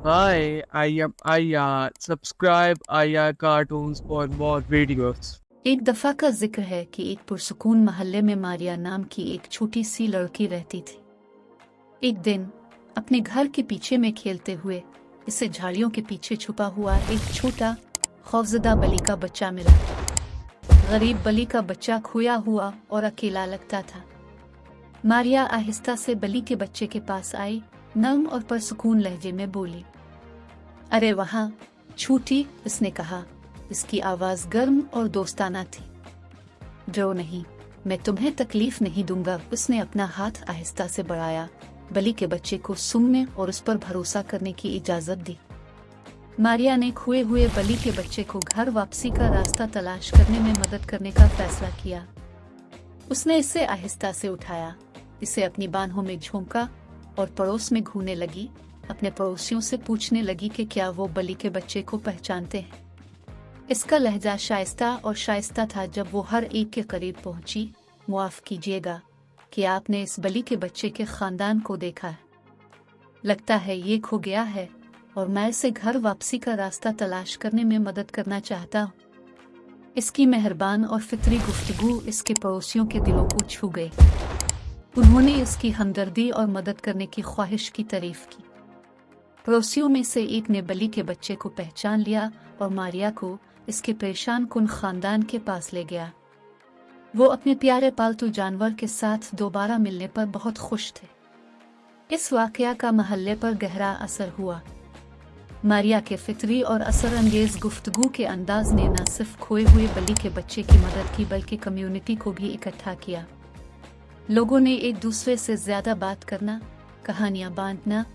Hi, I am Aya. Subscribe Aya Cartoons for more videos. एक दफा का जिक्र है कि एक पुरसुकून महल्ले में मारिया नाम की एक छोटी सी लड़की रहती थी। एक दिन अपने घर के पीछे में खेलते हुए इसे झाड़ियों के पीछे छुपा हुआ एक छोटा खौफजदा बलि का बच्चा मिला। गरीब बलि का बच्चा खोया हुआ और अकेला लगता था। मारिया आहिस्ता से बलि के बच्चे के पास आई, नर्म और पुरसुकून लहजे में बोली, अरे वहाँ छूटी, उसने कहा। इसकी आवाज़ गर्म और दोस्ताना थी। डरो नहीं, मैं तुम्हें तकलीफ नहीं दूंगा। उसने अपना हाथ आहिस्ता से बढ़ाया, बलि के बच्चे को सूंघने और उस पर भरोसा करने की इजाज़त दी। मारिया ने खोए हुए बलि के बच्चे को घर वापसी का रास्ता तलाश करने में मदद करने का फैसला किया। उसने इसे आहिस्ता से उठाया, इसे अपनी बाहों में झोंका और पड़ोस में घूमने लगी। अपने पड़ोसियों से पूछने लगी कि क्या वो बलि के बच्चे को पहचानते हैं। इसका लहजा शाइस्ता और शाइस्ता था। जब वो हर एक के करीब पहुंची, मुआफ कीजिएगा कि आपने इस बलि के बच्चे के खानदान को देखा है। लगता है ये खो गया है और मैं इसे घर वापसी का रास्ता तलाश करने में मदद करना चाहता हूँ। इसकी मेहरबान और फितरी गुफ्तगू इसके पड़ोसियों के दिलों को छू गई। उन्होंने इसकी हमदर्दी और मदद करने की ख्वाहिश की तारीफ की। पड़ोसियों में से एक ने बलि के बच्चे को पहचान लिया और मारिया को इसके परेशान कुन खानदान के पास ले गया। वो अपने प्यारे पालतू जानवर के साथ दोबारा मिलने पर बहुत खुश थे। इस वाकया का महल्ले पर गहरा असर हुआ। मारिया के फितरी और असर अंगेज गुफ्तगू के अंदाज ने न सिर्फ खोए हुए बलि के बच्चे की मदद की बल्कि कम्युनिटी को भी इकट्ठा किया। लोगों ने एक दूसरे से ज्यादा बात करना, कहानियां बांटना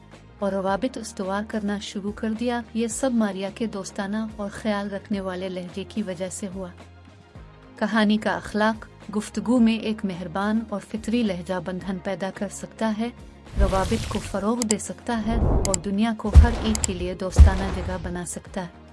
और रवाबित उस्तवार करना शुरू कर दिया। ये सब मारिया के दोस्ताना और ख्याल रखने वाले लहजे की वजह से हुआ। कहानी का अखलाक गुफ्तगू में एक मेहरबान और फितरी लहजा बंधन पैदा कर सकता है, रवाबित को फरोग दे सकता है और दुनिया को हर एक के लिए दोस्ताना जगह बना सकता है।